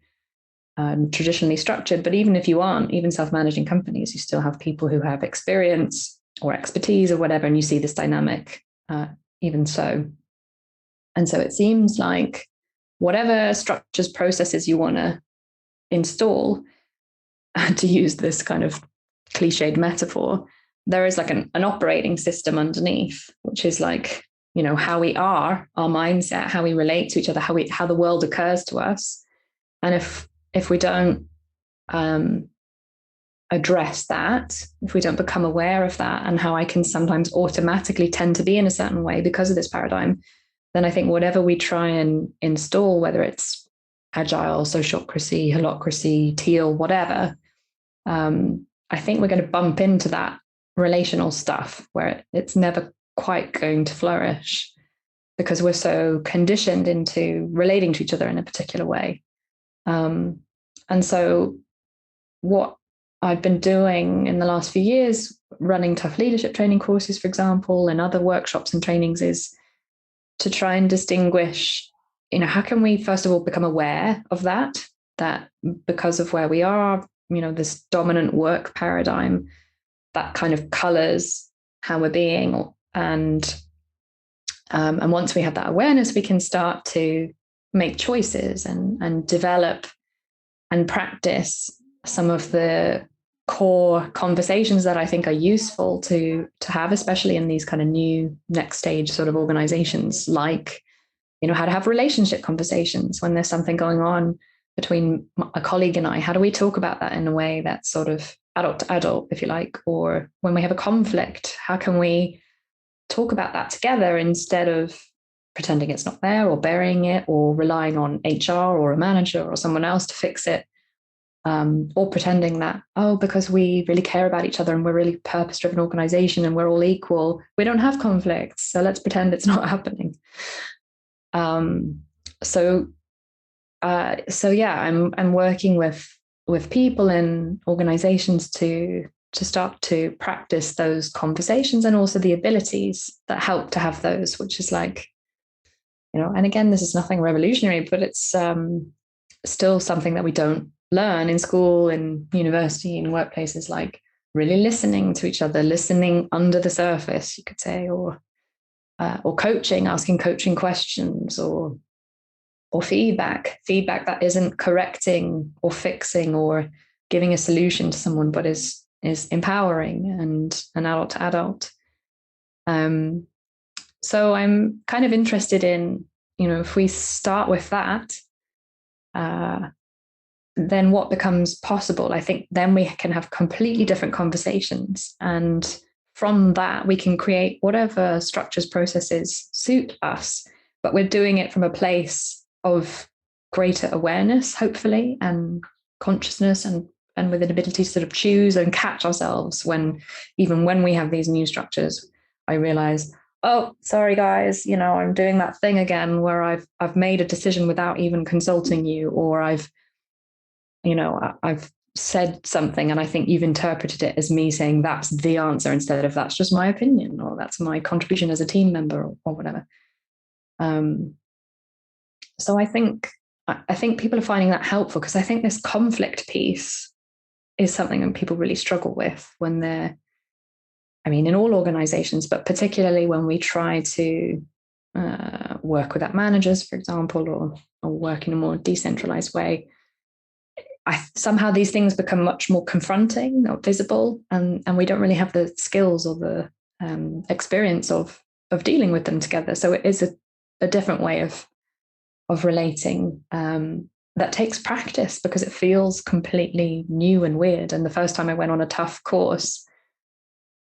traditionally structured. But even if you aren't, even self-managing companies, you still have people who have experience or expertise or whatever, and you see this dynamic even so. And so it seems like whatever structures, processes you want to install, to use this kind of cliched metaphor, there is like an operating system underneath, which is like, how we are, our mindset, how we relate to each other, how the world occurs to us. And if we don't address that, if we don't become aware of that, and how I can sometimes automatically tend to be in a certain way because of this paradigm, then I think whatever we try and install, whether it's agile, sociocracy, holacracy, teal, whatever, I think we're going to bump into that relational stuff where it's never quite going to flourish because we're so conditioned into relating to each other in a particular way. And so what I've been doing in the last few years, running tough leadership training courses, for example, and other workshops and trainings, is to try and distinguish, how can we first of all become aware of that because of where we are, this dominant work paradigm that kind of colors how we're being, and once we have that awareness, we can start to make choices and develop and practice some of the core conversations that I think are useful to have, especially in these kind of new next stage sort of organizations, like, how to have relationship conversations when there's something going on between a colleague and I. How do we talk about that in a way that's sort of adult to adult, if you like? Or when we have a conflict, how can we talk about that together instead of pretending it's not there or burying it or relying on HR or a manager or someone else to fix it? Or pretending that, because we really care about each other and we're really purpose-driven organization and we're all equal, we don't have conflicts, so let's pretend it's not happening. So yeah, I'm working with people in organizations to start to practice those conversations and also the abilities that help to have those, which is like, and again, this is nothing revolutionary, but it's still something that we don't learn in school and university and workplaces, like really listening to each other, listening under the surface, you could say, or coaching, asking coaching questions, or feedback that isn't correcting or fixing or giving a solution to someone, but is empowering and an adult to adult. So I'm kind of interested in, if we start with that, then what becomes possible? I think then we can have completely different conversations. And from that, we can create whatever structures, processes suit us, but we're doing it from a place of greater awareness, hopefully, and consciousness, and with an ability to sort of choose and catch ourselves even when we have these new structures. I realize, sorry guys, I'm doing that thing again where I've made a decision without even consulting you, or I've said something and I think you've interpreted it as me saying that's the answer instead of that's just my opinion, or that's my contribution as a team member, or whatever. So I think people are finding that helpful, because I think this conflict piece is something that people really struggle with when they're, in all organizations, but particularly when we try to work with managers, for example, or work in a more decentralized way. Somehow these things become much more confronting or visible, and we don't really have the skills or the experience of dealing with them together. So it is a different way of relating that takes practice, because it feels completely new and weird. And the first time I went on a tough course,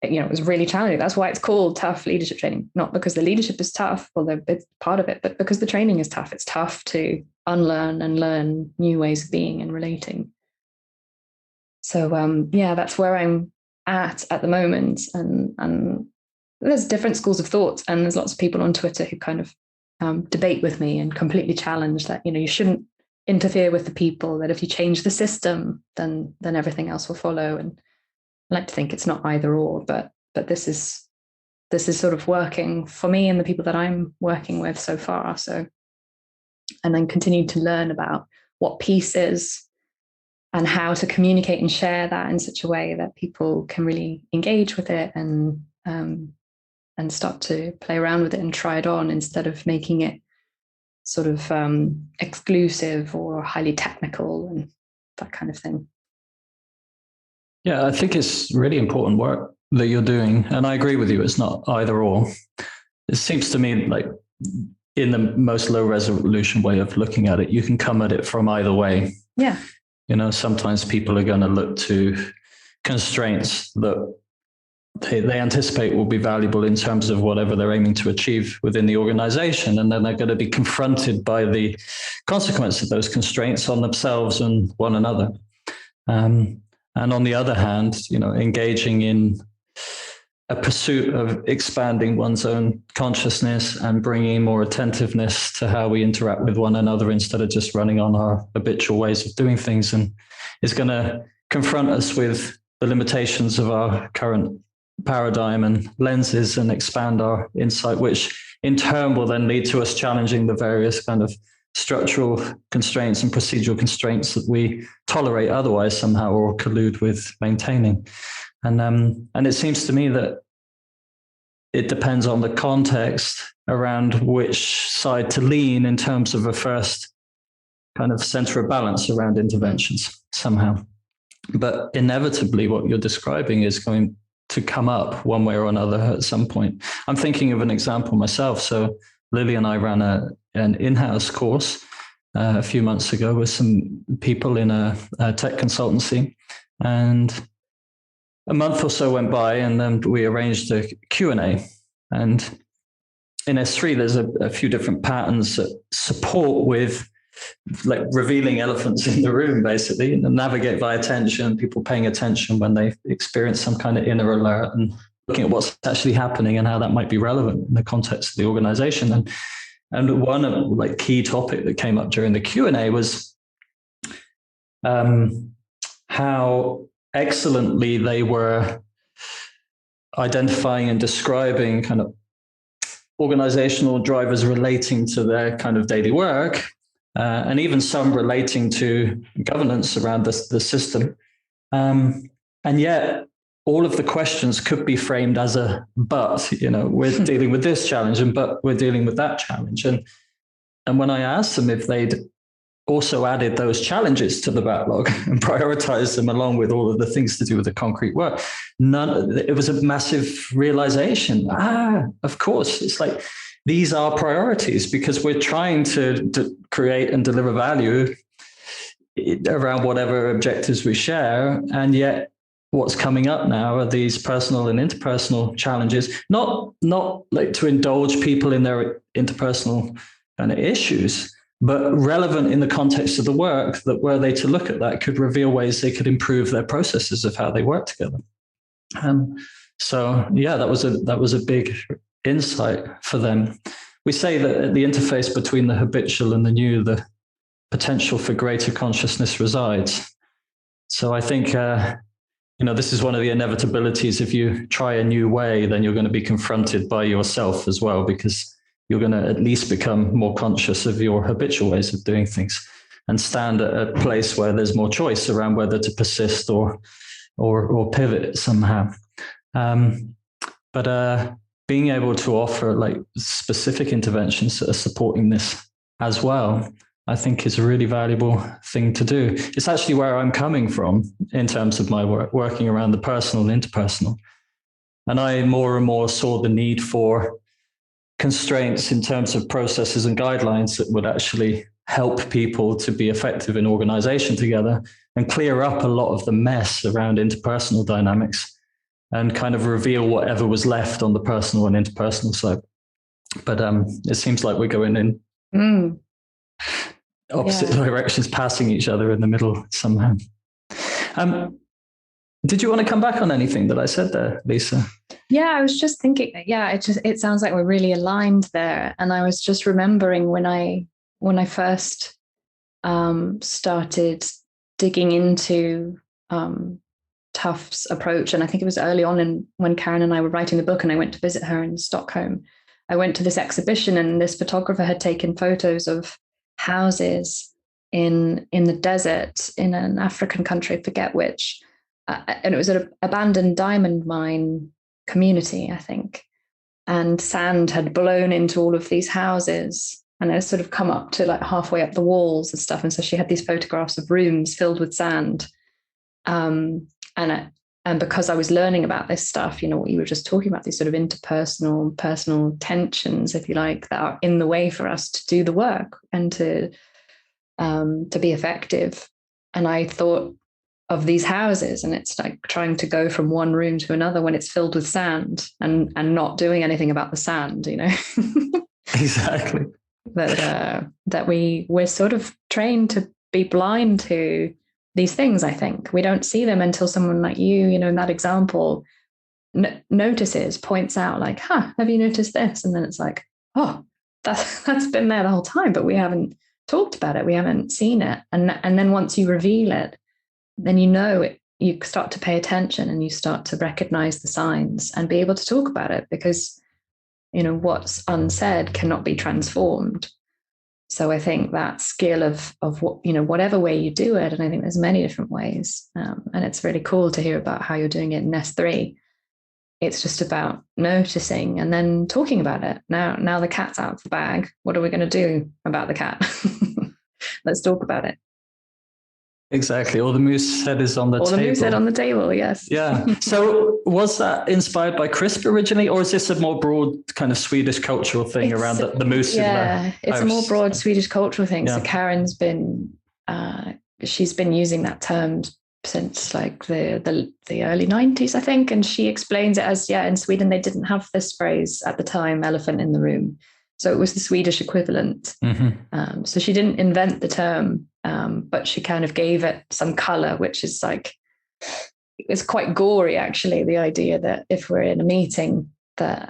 it was really challenging. That's why it's called Tough Leadership Training, not because the leadership is tough, although it's part of it, but because the training is tough. It's tough to unlearn and learn new ways of being and relating. So that's where I'm at the moment. And there's different schools of thought, and there's lots of people on Twitter who kind of debate with me and completely challenge that, you shouldn't interfere with the people, that if you change the system, then everything else will follow. And I like to think it's not either or, but this is sort of working for me and the people that I'm working with so far. So, and then continue to learn about what peace is and how to communicate and share that in such a way that people can really engage with it and start to play around with it and try it on, instead of making it sort of exclusive or highly technical and that kind of thing. Yeah, I think it's really important work that you're doing. And I agree with you. It's not either or. It seems to me like, in the most low resolution way of looking at it, you can come at it from either way. Yeah. Sometimes people are going to look to constraints that they anticipate will be valuable in terms of whatever they're aiming to achieve within the organization. And then they're going to be confronted by the consequence of those constraints on themselves and one another. And on the other hand, engaging in a pursuit of expanding one's own consciousness and bringing more attentiveness to how we interact with one another, instead of just running on our habitual ways of doing things, and is going to confront us with the limitations of our current paradigm and lenses and expand our insight, which in turn will then lead to us challenging the various kind of structural constraints and procedural constraints that we tolerate otherwise somehow or collude with maintaining. And it seems to me that it depends on the context around which side to lean in terms of a first kind of center of balance around interventions somehow. But inevitably what you're describing is going to come up one way or another at some point. I'm thinking of an example myself. So Lily and I ran an in-house course a few months ago with some people in a tech consultancy, and a month or so went by, and then we arranged a Q&A. And in S3, there's a few different patterns that support with like revealing elephants in the room, basically, and navigate by attention, people paying attention when they experience some kind of inner alert and looking at what's actually happening and how that might be relevant in the context of the organization. And one like key topic that came up during the Q&A was how excellently they were identifying and describing kind of organizational drivers relating to their kind of daily work, and even some relating to governance around the system. And yet all of the questions could be framed as a but, we're dealing with this challenge, but we're dealing with that challenge. And when I asked them if they'd also added those challenges to the backlog and prioritized them along with all of the things to do with the concrete work, it was a massive realization. Of course, it's like, these are priorities because we're trying to create and deliver value around whatever objectives we share. And yet what's coming up now are these personal and interpersonal challenges, not like to indulge people in their interpersonal kind of issues, but relevant in the context of the work, that were they to look at that could reveal ways they could improve their processes of how they work together. So yeah, that was a big insight for them. We say that at the interface between the habitual and the new, the potential for greater consciousness resides. So I think, this is one of the inevitabilities. If you try a new way, then you're going to be confronted by yourself as well, because you're going to at least become more conscious of your habitual ways of doing things and stand at a place where there's more choice around whether to persist or pivot somehow. But being able to offer like specific interventions that are supporting this as well, I think is a really valuable thing to do. It's actually where I'm coming from in terms of my work, working around the personal and interpersonal. And I more and more saw the need for constraints in terms of processes and guidelines that would actually help people to be effective in organization together and clear up a lot of the mess around interpersonal dynamics and kind of reveal whatever was left on the personal and interpersonal side. But it seems like we're going in opposite directions, passing each other in the middle somehow. Did you want to come back on anything that I said there, Lisa? Yeah, I was just thinking, it sounds like we're really aligned there. And I was just remembering when I first started digging into Tuff's approach, and I think it was early on when Karin and I were writing the book and I went to visit her in Stockholm. I went to this exhibition and this photographer had taken photos of houses in the desert in an African country, I forget which. And it was an abandoned diamond mine community, I think. And sand had blown into all of these houses and it had sort of come up to like halfway up the walls and stuff. And so she had these photographs of rooms filled with sand. And because I was learning about this stuff, what you were just talking about, these sort of interpersonal, personal tensions, if you like, that are in the way for us to do the work and to be effective. And I thought of these houses, and it's like trying to go from one room to another when it's filled with sand and not doing anything about the sand, Exactly. That we're sort of trained to be blind to these things. I think we don't see them until someone like you, in that example, notices, points out like, have you noticed this? And then it's like, oh, that's been there the whole time, but we haven't talked about it. We haven't seen it. And then once you reveal it, then you start to pay attention and you start to recognize the signs and be able to talk about it, because what's unsaid cannot be transformed. So I think that skill of what, whatever way you do it, and I think there's many different ways, and it's really cool to hear about how you're doing it in S3. It's just about noticing and then talking about it. Now the cat's out of the bag. What are we going to do about the cat? Let's talk about it. Exactly. Or the moose head is on the table. Or the moose head on the table, yes. Yeah. So was that inspired by CRISP originally, or is this a more broad kind of Swedish cultural thing around the moose? Yeah, it's a more broad Swedish cultural thing. Yeah. So Karin's she's been using that term since like the early 90s, I think. And she explains it as, in Sweden, they didn't have this phrase at the time, elephant in the room. So it was the Swedish equivalent. Mm-hmm. So she didn't invent the term, but she kind of gave it some color, which is like, it's quite gory, actually, the idea that if we're in a meeting, that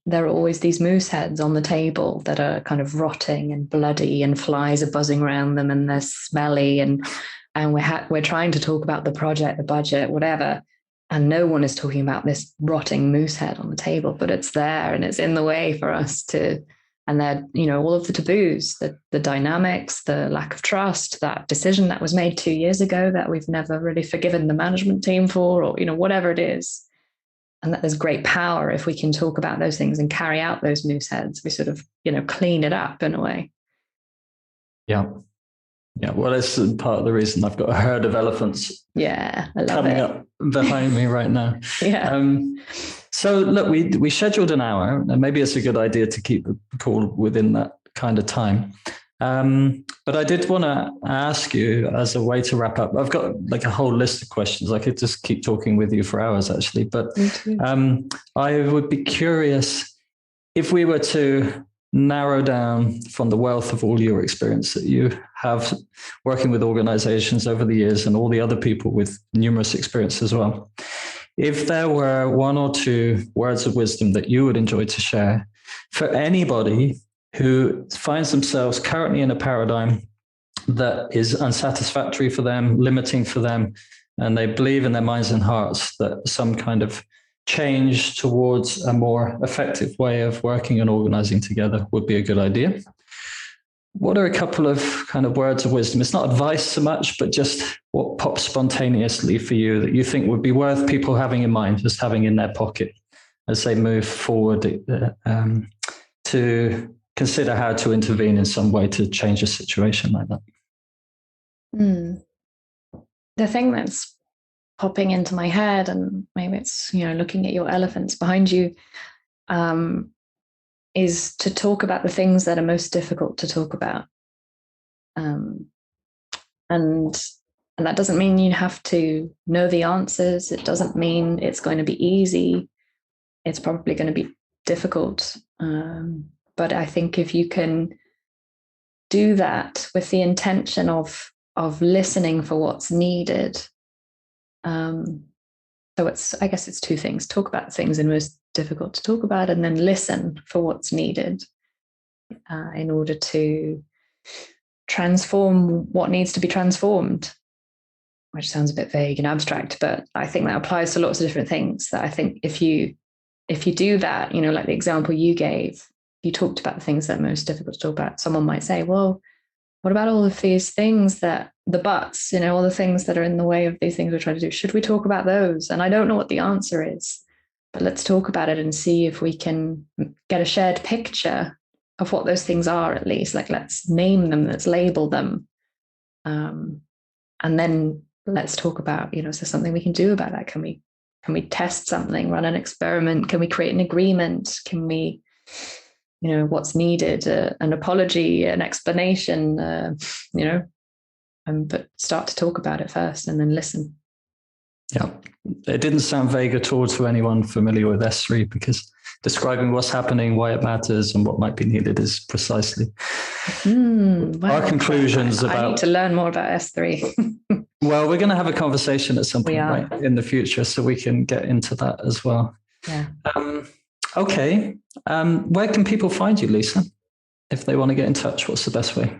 there are always these moose heads on the table that are kind of rotting and bloody, and flies are buzzing around them, and they're smelly, and we're trying to talk about the project, the budget, whatever, and no one is talking about this rotting moose head on the table, but it's there and it's in the way for us to. And that, all of the taboos, the dynamics, the lack of trust, that decision that was made 2 years ago that we've never really forgiven the management team for, or, whatever it is. And that there's great power if we can talk about those things and carry out those moose heads. We sort of, clean it up in a way. Yeah. Yeah. Well, that's part of the reason I've got a herd of elephants. Yeah. I love coming it. up behind me right now. Yeah. So look, we scheduled an hour, and maybe it's a good idea to keep the call within that kind of time. But I did want to ask you, as a way to wrap up, I've got like a whole list of questions. I could just keep talking with you for hours, actually. But I would be curious, if we were to narrow down from the wealth of all your experience that you have working with organizations over the years, and all the other people with numerous experience as well, if there were one or two words of wisdom that you would enjoy to share for anybody who finds themselves currently in a paradigm that is unsatisfactory for them, limiting for them, and they believe in their minds and hearts that some kind of change towards a more effective way of working and organizing together would be a good idea. What are a couple of kind of words of wisdom? It's not advice so much, but just what pops spontaneously for you that you think would be worth people having in mind, just having in their pocket as they move forward to consider how to intervene in some way to change a situation like that? The thing that's popping into my head, and maybe it's, looking at your elephants behind you, is to talk about the things that are most difficult to talk about. And that doesn't mean you have to know the answers. It doesn't mean it's going to be easy. It's probably going to be difficult. But I think if you can do that with the intention of listening for what's needed. So I guess it's two things: talk about things that are most difficult to talk about, and then listen for what's needed in order to transform what needs to be transformed, which sounds a bit vague and abstract, but I think that applies to lots of different things. That I think if you do that, like the example you gave, you talked about the things that are most difficult to talk about. Someone might say, well, what about all of these things that the buts, all the things that are in the way of these things we're trying to do? Should we talk about those? And I don't know what the answer is, but let's talk about it and see if we can get a shared picture of what those things are, at least. Like, let's name them, let's label them. And then let's talk about, is there something we can do about that? Can we test something, run an experiment? Can we create an agreement? Can we, what's needed, an apology, an explanation, but start to talk about it first and then listen. Yeah, it didn't sound vague at all to anyone familiar with S3, because describing what's happening, why it matters, and what might be needed is precisely our conclusions about. I need to learn more about S3. Well, we're going to have a conversation at some point right in the future, so we can get into that as well. Yeah. Okay. Where can people find you, Lisa? If they want to get in touch, what's the best way?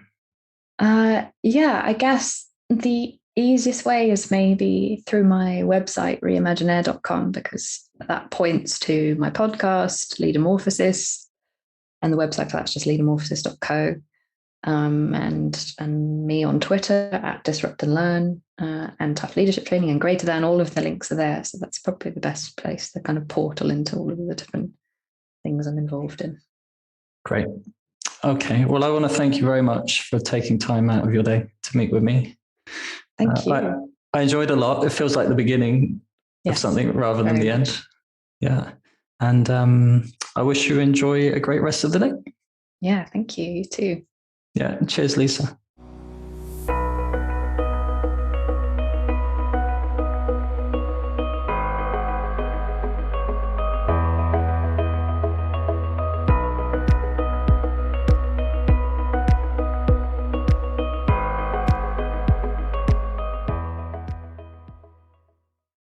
I guess the easiest way is maybe through my website, reimagineair.com, because that points to my podcast, Leadermorphosis, and the website for that's just leadermorphosis.co. And me on Twitter at Disrupt and Learn, and Tuff Leadership Training and Greater Than. All of the links are there. So that's probably the best place, the kind of portal into all of the different things I'm involved in. Great. Okay. Well, I want to thank you very much for taking time out of your day to meet with me. Thank you. I enjoyed a lot. It feels like the beginning of something rather than the end. Yeah. And I wish you enjoy a great rest of the day. Yeah. Thank you. You too. Yeah. Cheers, Lisa.